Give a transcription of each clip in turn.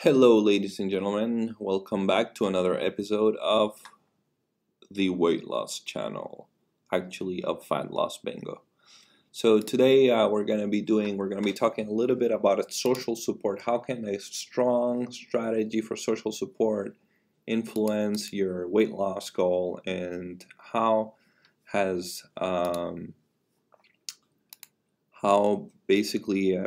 Hello, ladies and gentlemen. Welcome back to another episode of the Weight Loss Channel, actually of Fat Loss Bingo. So today we're going to be talking a little bit about social support. How can a strong strategy for social support influence your weight loss goal, and has how basically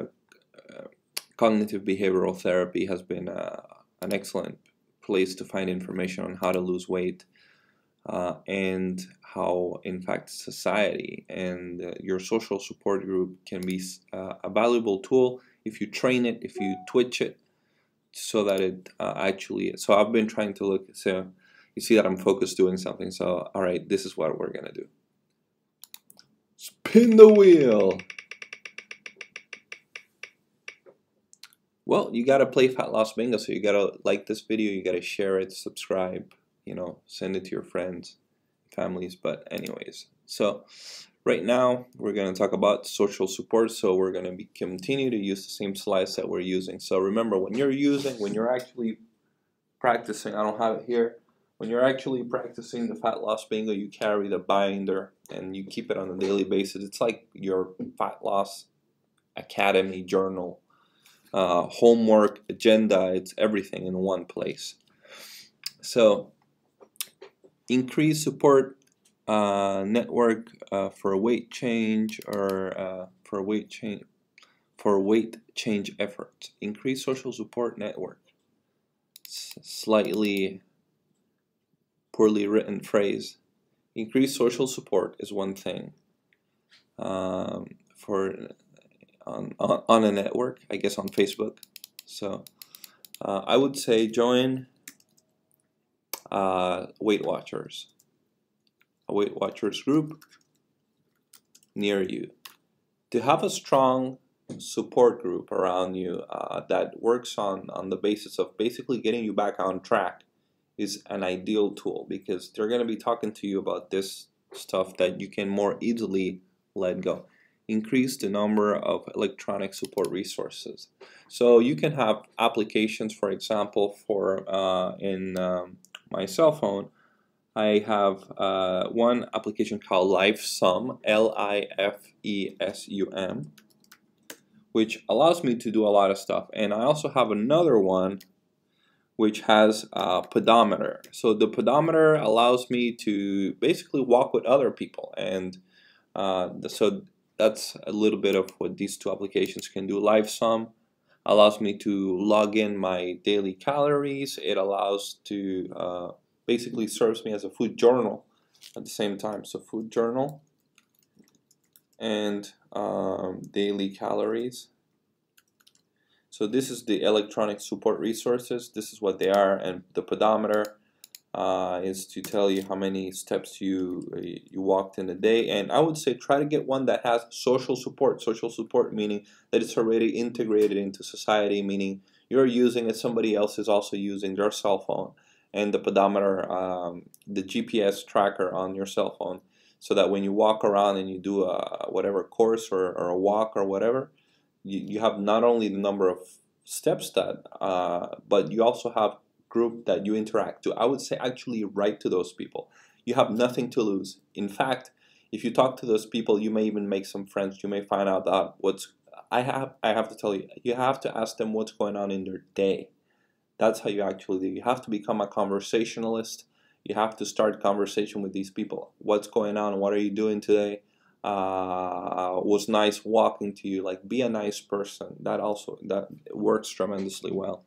cognitive behavioral therapy has been an excellent place to find information on how to lose weight, and how, in fact, society and your social support group can be a valuable tool if you train it, if you twitch it, so that it So I've been trying to look. So you see that I'm focused doing something. So all right, this is what we're gonna do. Spin the wheel. Well, you gotta play Fat Loss Bingo, so you gotta like this video, you gotta share it, subscribe, send it to your friends, families. But anyways, so right now we're gonna talk about social support. So we're gonna continue to use the same slides that we're using. So remember, when you're actually practicing, I don't have it here. When you're actually practicing the Fat Loss Bingo, you carry the binder and you keep it on a daily basis. It's like your Fat Loss Academy journal. Homework, agenda, it's everything in one place. So increase support network for weight change, or for weight change efforts. Increase social support network. Slightly poorly written phrase. Increase social support is one thing. On a network, I guess on Facebook. So I would say join Weight Watchers, a Weight Watchers group near you. To have a strong support group around you that works on the basis of basically getting you back on track is an ideal tool, because they're going to be talking to you about this stuff that you can more easily let go. Increase the number of electronic support resources. So you can have applications, for example, in my cell phone, I have one application called LifeSum, LIFESUM, which allows me to do a lot of stuff. And I also have another one which has a pedometer. So the pedometer allows me to basically walk with other people, and so that's a little bit of what these two applications can do. LifeSum allows me to log in my daily calories. It allows to basically serves me as a food journal at the same time. So food journal and daily calories. So this is the electronic support resources. This is what they are, and the pedometer is to tell you how many steps you walked in a day. And I would say try to get one that has social support. Social support meaning that it's already integrated into society, meaning you're using it, somebody else is also using their cell phone, and the pedometer, the GPS tracker on your cell phone, so that when you walk around and you do a whatever course or a walk or whatever, you have not only the number of steps that, but you also have group that you interact to. I would say actually write to those people. You have nothing to lose. In fact, if you talk to those people, you may even make some friends. You may find out that I have to tell you, you have to ask them what's going on in their day. That's how you actually do. You have to become a conversationalist. You have to start conversation with these people. What's going on? What are you doing today? Was nice walking to you. Like, be a nice person. That works tremendously well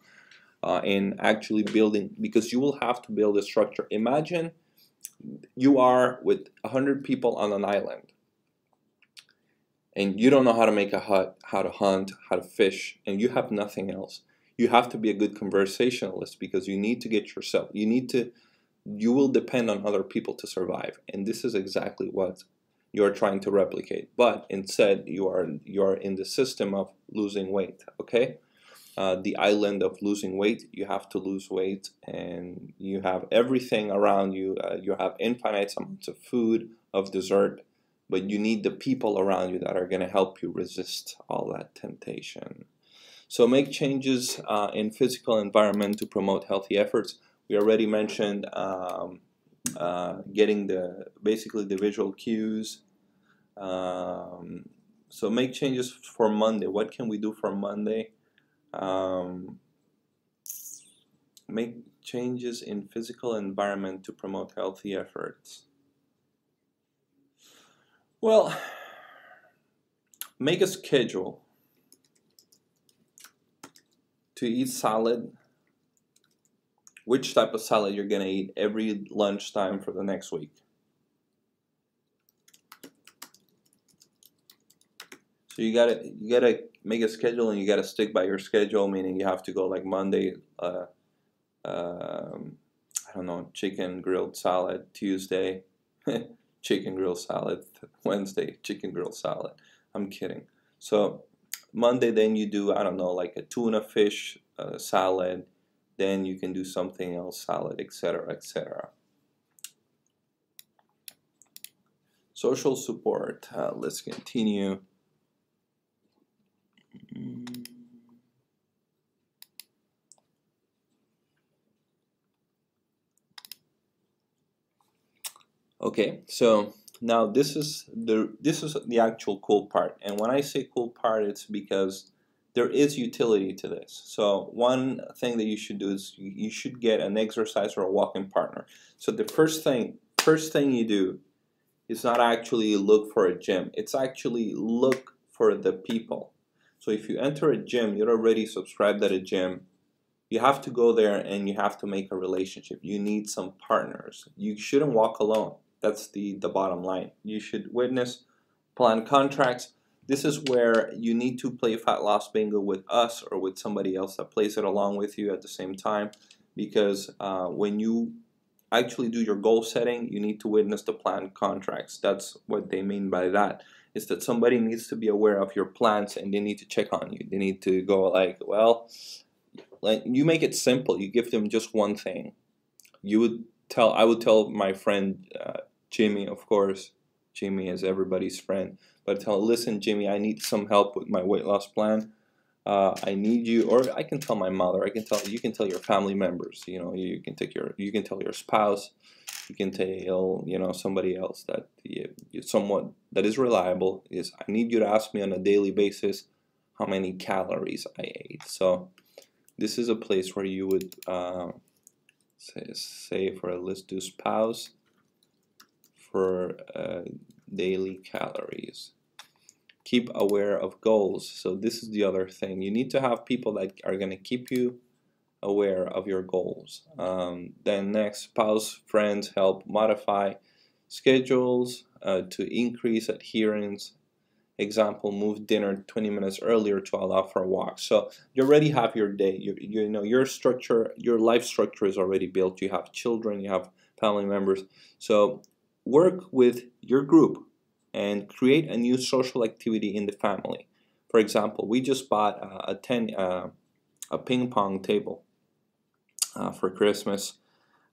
in actually building, because you will have to build a structure. Imagine you are with 100 people on an island, and you don't know how to make a hut, how to hunt, how to fish, and you have nothing else. You have to be a good conversationalist, because you need to get yourself. You will depend on other people to survive, and this is exactly what you're trying to replicate. But instead, you are in the system of losing weight. Okay, the island of losing weight. You have to lose weight, and you have everything around you. You have infinite amounts of food, of dessert, but you need the people around you that are going to help you resist all that temptation. So make changes in physical environment to promote healthy efforts. We already mentioned getting basically the visual cues. So make changes for Monday. What can we do for Monday? Make changes in physical environment to promote healthy efforts. Well, make a schedule to eat salad. Which type of salad you're gonna eat every lunchtime for the next week. So you gotta make a schedule, and you gotta stick by your schedule. Meaning you have to go like Monday, I don't know, chicken grilled salad. Tuesday, chicken grilled salad. Wednesday, chicken grilled salad. I'm kidding. So Monday, then you do, I don't know, like a tuna fish salad. Then you can do something else, salad, etc., etc. Social support. Let's continue. Okay, so now this is the actual cool part, and when I say cool part, it's because there is utility to this. So one thing that you should do is you should get an exercise or a walking partner. So the first thing you do is not actually look for a gym. It's actually look for the people. So if you enter a gym, you're already subscribed at a gym. You have to go there and you have to make a relationship. You need some partners. You shouldn't walk alone. That's the bottom line. You should witness, plan contracts. This is where you need to play Fat Loss Bingo with us or with somebody else that plays it along with you at the same time, because when you actually do your goal setting, you need to witness the planned contracts. That's what they mean by that, is that somebody needs to be aware of your plans and they need to check on you. They need to go like, well, like, you make it simple. You give them just one thing. I would tell my friend Jimmy, of course. Jimmy is everybody's friend. But listen, Jimmy, I need some help with my weight loss plan. I need you, or I can tell my mother. You can tell your family members. You know, you can tell your spouse. You can tell somebody else that someone that is reliable. Is I need you to ask me on a daily basis how many calories I ate. So this is a place where you would say let's do spouse for daily calories. Keep aware of goals. So this is the other thing. You need to have people that are going to keep you aware of your goals. Then next, spouse, friends help modify schedules to increase adherence. Example, move dinner 20 minutes earlier to allow for a walk. So you already have your day. You know your structure, your life structure is already built. You have children, you have family members. So work with your group and create a new social activity in the family. For example, we just bought a ping pong table for Christmas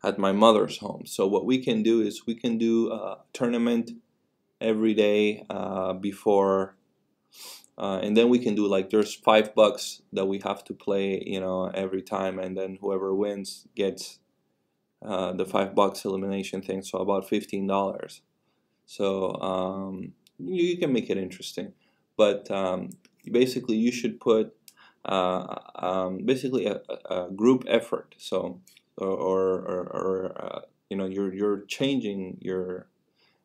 at my mother's home. So what we can do is we can do a tournament every day before, and then we can do like there's $5 that we have to play, every time, and then whoever wins gets the $5 elimination thing. So about $15. So you can make it interesting, but basically you should put basically a group effort. So you're changing your.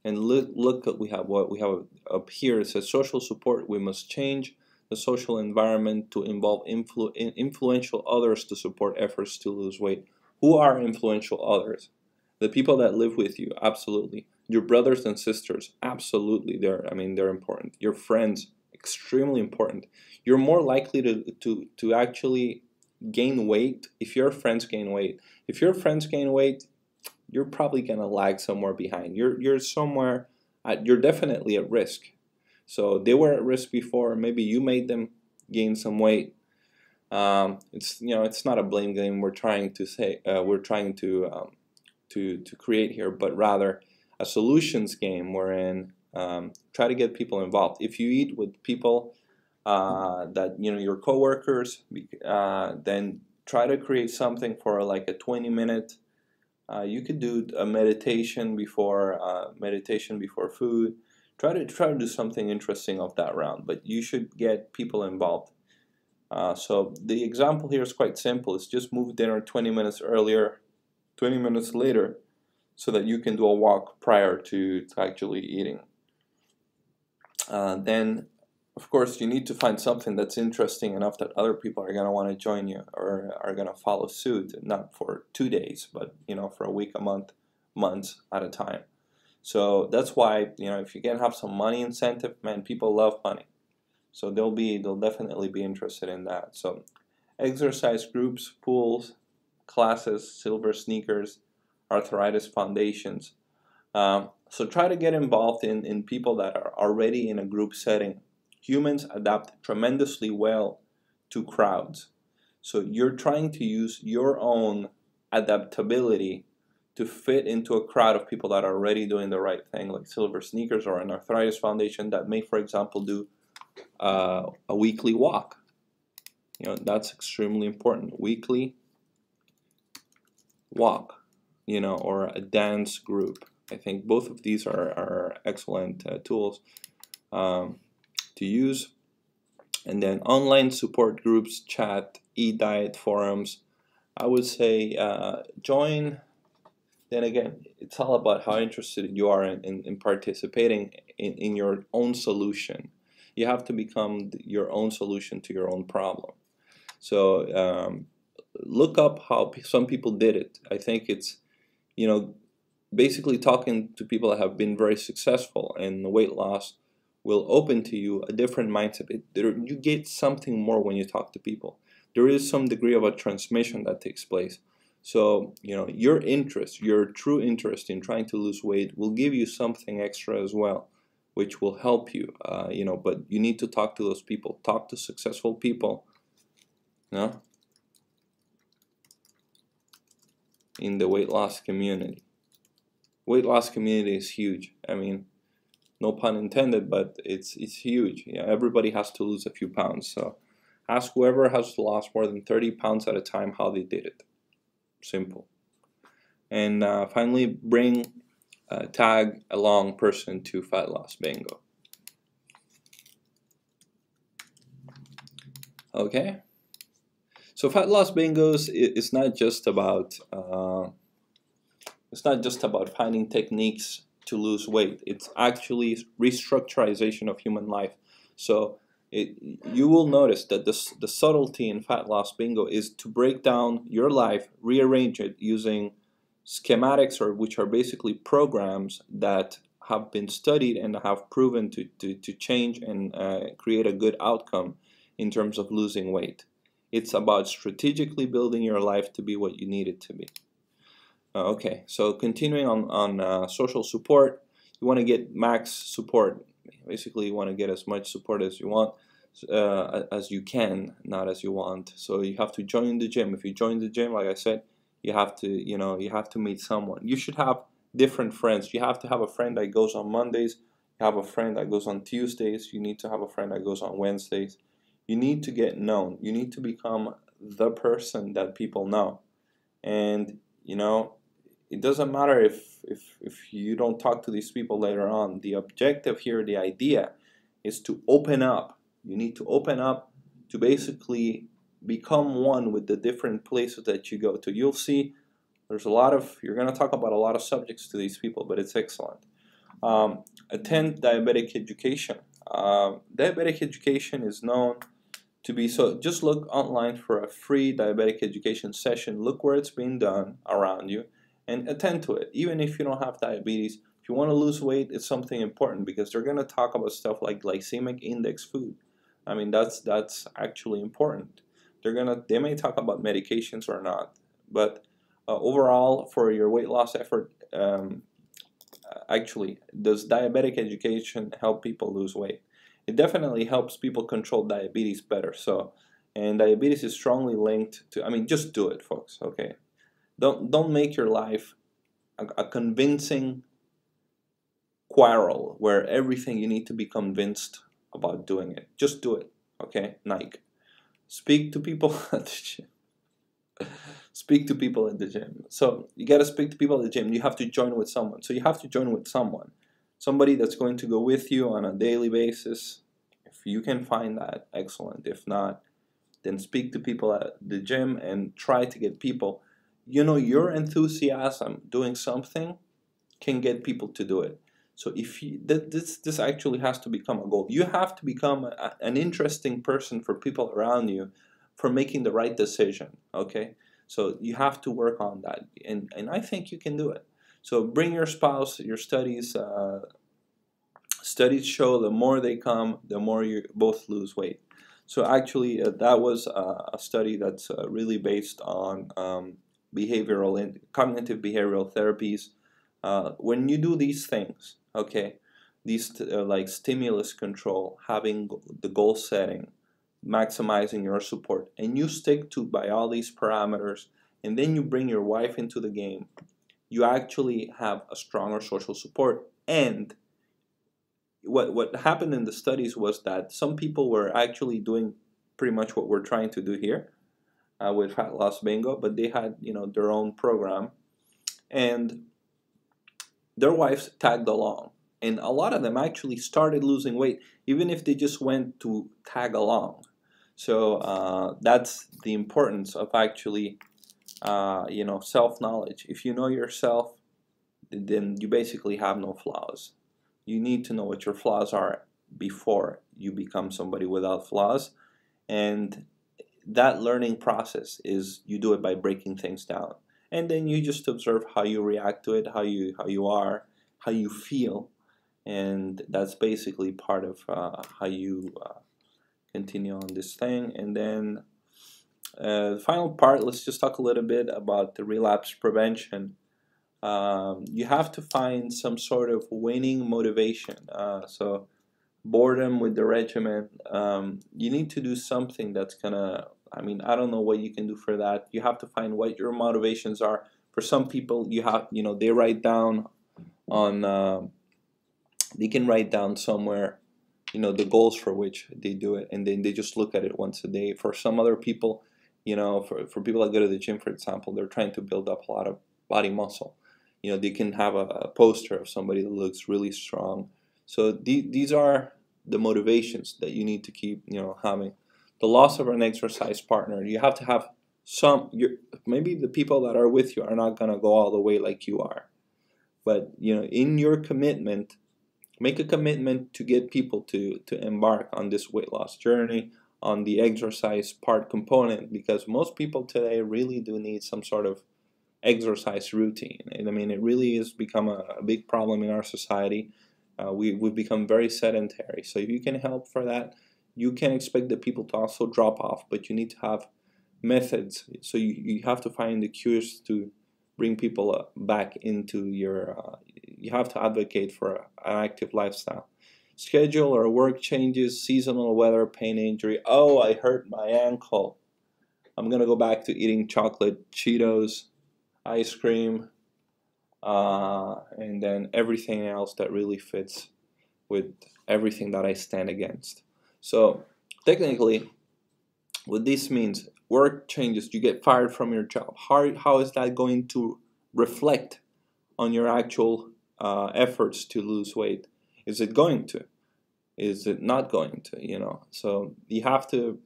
And look at what we have up here. It says social support. We must change the social environment to involve influential others to support efforts to lose weight. Who are influential others? The people that live with you, absolutely. Your brothers and sisters, absolutely. They're important. Your friends, extremely important. You're more likely to actually gain weight if your friends gain weight. If your friends gain weight, you're probably gonna lag somewhere behind. You're somewhere. You're definitely at risk. So they were at risk before. Maybe you made them gain some weight. It's not a blame game. We're trying to create here, but rather a solutions game wherein try to get people involved. If you eat with people that your coworkers, then try to create something for like a 20-minute. You could do a meditation before food. Try to do something interesting of that round, but you should get people involved. So the example here is quite simple. It's just move dinner 20 minutes earlier, 20 minutes later, so that you can do a walk prior to actually eating. Then, of course, you need to find something that's interesting enough that other people are going to want to join you or are going to follow suit, not for 2 days, but for a week, a month, months at a time. So that's why if you can have some money incentive, man, people love money. So they'll definitely be interested in that. So exercise groups, pools, classes, silver sneakers, arthritis foundations. So try to get involved in people that are already in a group setting. Humans adapt tremendously well to crowds. So you're trying to use your own adaptability to fit into a crowd of people that are already doing the right thing, like silver sneakers or an arthritis foundation that may, for example, do a weekly walk. That's extremely important. Weekly walk, or a dance group. I think both of these are excellent tools to use. And then online support groups, chat, e-diet forums. I would say join. Then again, it's all about how interested you are in participating in your own solution. You have to become your own solution to your own problem. So look up how some people did it. I think it's, basically talking to people that have been very successful in weight loss will open to you a different mindset. You get something more when you talk to people. There is some degree of a transmission that takes place. So, your interest, your true interest in trying to lose weight will give you something extra as well, which will help you, but you need to talk to those people. Talk to successful people, in the weight loss community. Weight loss community is huge. I mean, no pun intended, but it's huge. Everybody has to lose a few pounds. So ask whoever has lost more than 30 pounds at a time how they did it. Simple. And finally, bring tag along person to fat loss bingo. Okay. So fat loss bingos is not just about finding techniques to lose weight. It's actually restructurization of human life. So you will notice that the subtlety in fat loss bingo is to break down your life, rearrange it using schematics, which are basically programs that have been studied and have proven to change and create a good outcome in terms of losing weight. It's about strategically building your life to be what you need it to be. Okay, so continuing on social support, you want to get max support. Basically, you want to get as much support as you want, as you can, not as you want. So you have to join the gym. If you join the gym, like I said, you have to meet someone. You should have different friends. You have to have a friend that goes on Mondays. You have a friend that goes on Tuesdays. You need to have a friend that goes on Wednesdays. You need to get known. You need to become the person that people know. And it doesn't matter if you don't talk to these people later on. The objective here, the idea, is to open up. You need to open up to basically become one with the different places that you go to. You'll see there's you're going to talk about a lot of subjects to these people, but it's excellent. Attend diabetic education. Diabetic education is known to be, so just look online for a free diabetic education session. Look where it's being done around you and attend to it. Even if you don't have diabetes, if you want to lose weight, it's something important because they're going to talk about stuff like glycemic index food. I mean, that's actually important. They may talk about medications or not, but overall, for your weight loss effort, actually, does diabetic education help people lose weight? It definitely helps people control diabetes better. So, and diabetes is strongly linked to, I mean, just do it, folks, okay? Don't make your life a convincing quarrel where everything you need to be convinced about doing it. Just do it, Okay, Nike. Speak to people at the gym. Speak to people at the gym. So you got to speak to people at the gym. You have to join with someone. So you have to join with someone. Somebody that's going to go with you on a daily basis. If you can find that, excellent. If not, then speak to people at the gym and try to get people. You know, your enthusiasm doing something can get people to do it. So if you, this actually has to become a goal. You have to become an interesting person for people around you for making the right decision. Okay, so you have to work on that, and I think you can do it. So bring your spouse. Your studies studies show the more they come, the more you both lose weight. So actually, that was a study that's really based on behavioral and cognitive behavioral therapies. When you do these things, okay, these like stimulus control, having the goal setting, maximizing your support, and you stick to by all these parameters, and then you bring your wife into the game, you actually have a stronger social support. And what happened in the studies was that some people were actually doing pretty much what we're trying to do here with Fat Loss Bingo, but they had, you know, their own program, and their wives tagged along, and a lot of them actually started losing weight even if they just went to tag along. So that's the importance of actually you know, self-knowledge. If you know yourself, then you basically have no flaws. You need to know what your flaws are before you become somebody without flaws, and that learning process is you do it by breaking things down, and then you just observe how you react to it, how you are, how you feel, and that's basically part of how you continue on this thing. And then the final part, let's just talk a little bit about the relapse prevention. You have to find some sort of winning motivation. So boredom with the regimen, you need to do something that's gonna, I mean, I don't know what you can do for that. You have to find what your motivations are. For some people, you have, you know, they write down on they can write down somewhere, you know, the goals for which they do it, and then they just look at it once a day. For some other people, you know, for people that go to the gym, for example, they're trying to build up a lot of body muscle. You know, they can have a poster of somebody that looks really strong. So these are the motivations that you need to keep, you know, having. The loss of an exercise partner, you have to have some, maybe the people that are with you are not going to go all the way like you are. But, you know, in your commitment, make a commitment to get people to embark on this weight loss journey, on the exercise part component, because most people today really do need some sort of exercise routine. And I mean, it really has become a big problem in our society. We've become very sedentary. So if you can help for that, you can expect the people to also drop off, but you need to have methods. So you have to find the cures to bring people back into your, you have to advocate for an active lifestyle. Schedule or work changes, seasonal weather, pain, injury. Oh, I hurt my ankle. I'm going to go back to eating chocolate, Cheetos, ice cream, and then everything else that really fits with everything that I stand against. So technically, what this means, work changes, you get fired from your job. How is that going to reflect on your actual efforts to lose weight? Is it going to? Is it not going to? You know, so you have to,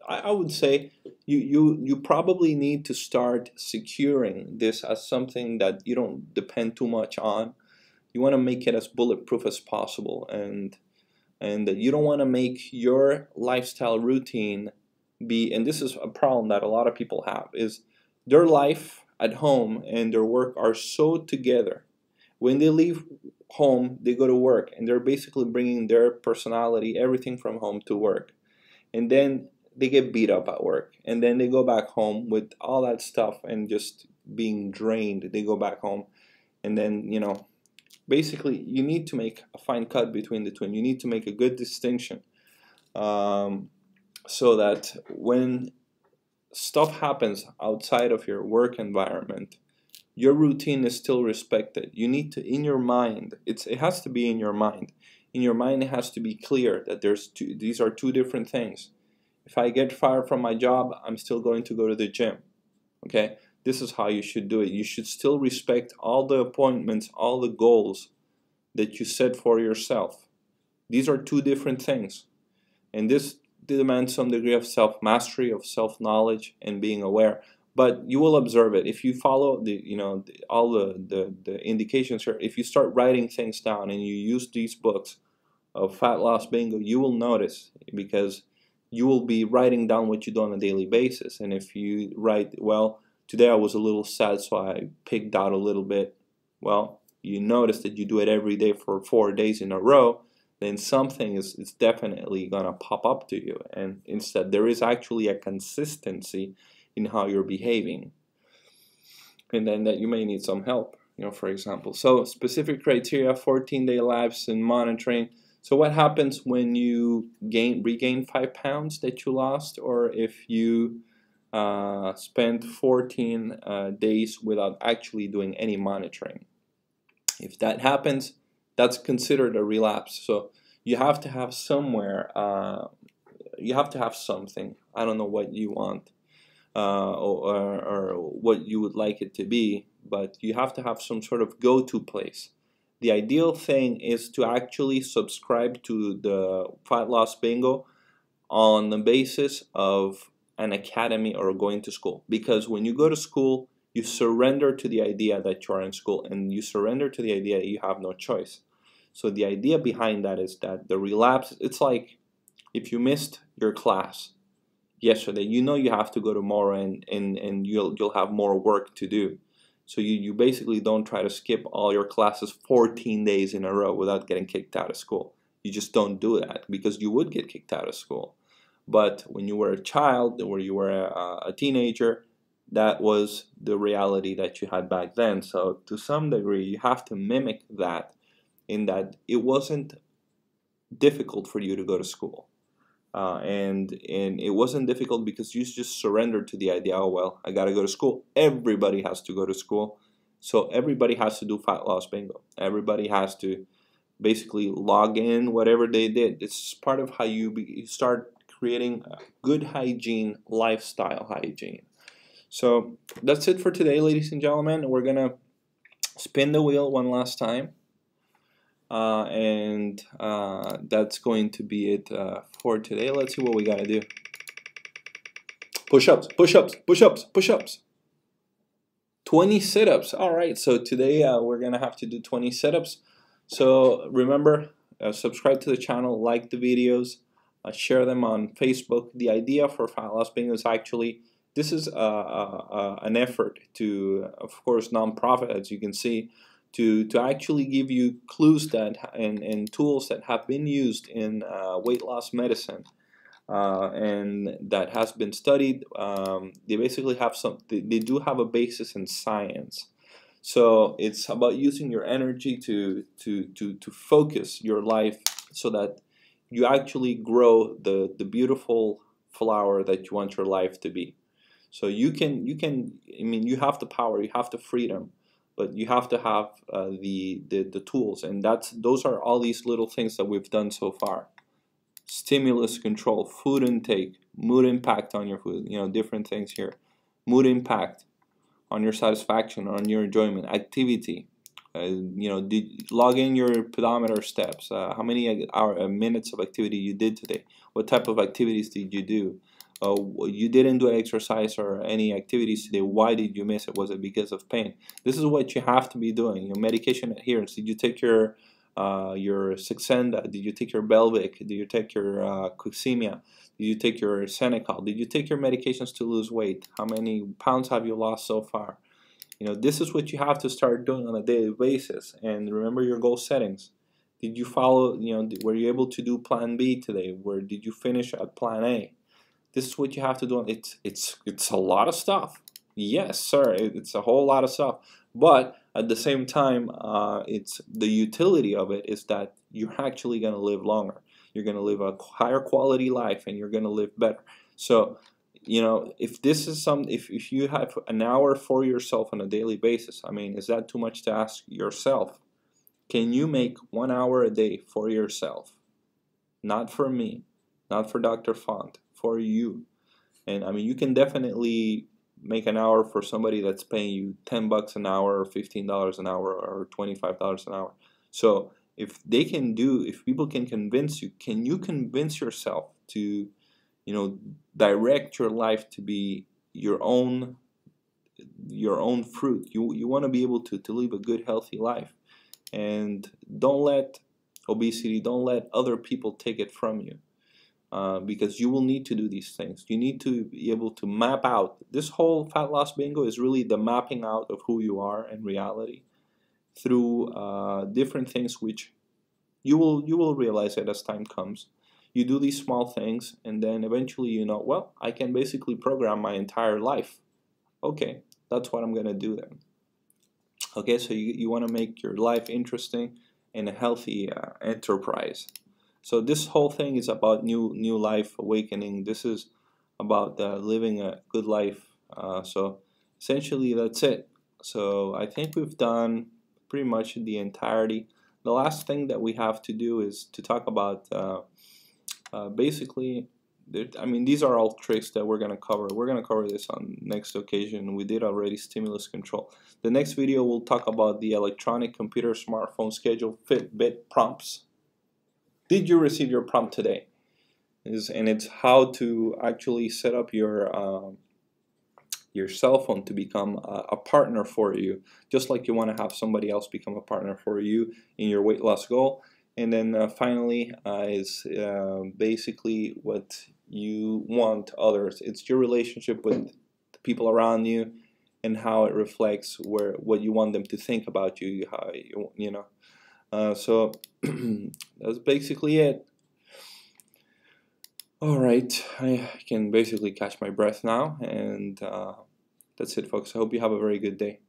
I would say you probably need to start securing this as something that you don't depend too much on. You want to make it as bulletproof as possible, and you don't want to make your lifestyle routine be, and this is a problem that a lot of people have, is their life at home and their work are so together. When they leave home, they go to work, and they're basically bringing their personality, everything from home to work. And then they get beat up at work, and then they go back home with all that stuff and just being drained. They go back home, and then, you know, basically you need to make a fine cut between the two, and you need to make a good distinction, so that when stuff happens outside of your work environment, your routine is still respected. You need to, in your mind, it has to be in your mind. in your mind it has to be clear that these are two different things. If I get fired from my job, I'm still going to go to the gym. Okay, this is how you should do it. You should still respect all the appointments, all the goals that you set for yourself. These are two different things, and this demands some degree of self-mastery, of self-knowledge, and being aware. But you will observe it if you follow all the indications here. If you start writing things down and you use these books of Fat Loss Bingo, you will notice, because you will be writing down what you do on a daily basis. And if you write, well, today I was a little sad, so I picked out a little bit, well, you notice that you do it every day for 4 days in a row, then something is definitely gonna pop up to you. And instead, there is actually a consistency in how you're behaving, and then that you may need some help, for example. So specific criteria: 14-day lapse in monitoring. So what happens when you regain 5 pounds that you lost, or if you spend 14 days without actually doing any monitoring? If that happens, that's considered a relapse. So you have to have somewhere, you have to have something. I don't know what you want or what you would like it to be, but you have to have some sort of go-to place. The ideal thing is to actually subscribe to the Fat Loss Bingo on the basis of an academy or going to school. Because when you go to school, you surrender to the idea that you are in school, and you surrender to the idea that you have no choice. So the idea behind that is that the relapse, it's like if you missed your class yesterday, you have to go tomorrow, and you'll have more work to do. So you basically don't try to skip all your classes 14 days in a row without getting kicked out of school. You just don't do that, because you would get kicked out of school. But when you were a child, or you were a teenager, that was the reality that you had back then. So to some degree, you have to mimic that, in that it wasn't difficult for you to go to school. And it wasn't difficult because you just surrendered to the idea, oh, well, I got to go to school. Everybody has to go to school. So everybody has to do Fat Loss Bingo. Everybody has to basically log in whatever they did. It's part of how you start creating a good hygiene, lifestyle hygiene. So that's it for today, ladies and gentlemen. We're going to spin the wheel one last time. And that's going to be it for today. Let's see what we got to do. Push-ups, push-ups, push-ups, push-ups. 20 sit-ups. All right, so today we're going to have to do 20 sit-ups. So remember, subscribe to the channel, like the videos, share them on Facebook. The idea for Fat Loss Bingo is actually, this is an effort to, of course, nonprofit, as you can see, to actually give you clues that and tools that have been used in weight loss medicine, and that has been studied. They basically have they do have a basis in science. So it's about using your energy to focus your life so that you actually grow the beautiful flower that you want your life to be. So you can I mean, you have the power, you have the freedom, but you have to have the tools, and those are all these little things that we've done so far. Stimulus control, food intake, mood impact on your food, different things here. Mood impact on your satisfaction, on your enjoyment, activity. Log in your pedometer steps. How many minutes of activity you did today? What type of activities did you do? You didn't do exercise or any activities today. Why did you miss it? Was it because of pain? This is what you have to be doing. Medication adherence. Did you take your Saxenda? Did you take your Belvic? Did you take your Coxemia? Did you take your Senecal? Did you take your medications to lose weight? How many pounds have you lost so far? This is what you have to start doing on a daily basis. And remember your goal settings. Did you follow? Were you able to do Plan B today? Where did you finish at Plan A? This is what you have to do. It's a lot of stuff. Yes, sir. It's a whole lot of stuff. But at the same time, it's the utility of it is that you're actually going to live longer. You're going to live a higher quality life, and you're going to live better. So, if this is if you have an hour for yourself on a daily basis, I mean, is that too much to ask yourself? Can you make 1 hour a day for yourself? Not for me, not for Dr. Font, for you. And I mean, you can definitely make an hour for somebody that's paying you $10 an hour or $15 an hour or $25 an hour. So if people can convince you, can you convince yourself to, direct your life to be your own fruit? You want to be able to live a good, healthy life, and don't let obesity, don't let other people take it from you. Because you will need to do these things. You need to be able to map out. This whole fat loss bingo is really the mapping out of who you are in reality through different things, which you will realize it as time comes. You do these small things, and then eventually well, I can basically program my entire life. Okay, that's what I'm gonna do then. Okay, so you want to make your life interesting and a healthy enterprise. So this whole thing is about new life awakening. This is about living a good life. So essentially that's it. So I think we've done pretty much the entirety. The last thing that we have to do is to talk about basically, I mean, these are all tricks that we're going to cover. We're going to cover this on next occasion. We did already stimulus control. The next video we'll talk about the electronic computer, smartphone schedule, Fitbit prompts. Did you receive your prompt today? And it's how to actually set up your cell phone to become a partner for you, just like you want to have somebody else become a partner for you in your weight loss goal. And then finally is basically what you want others. It's your relationship with the people around you and how it reflects what you want them to think about you. So that's basically it. Alright, I can basically catch my breath now, and that's it, folks. I hope you have a very good day.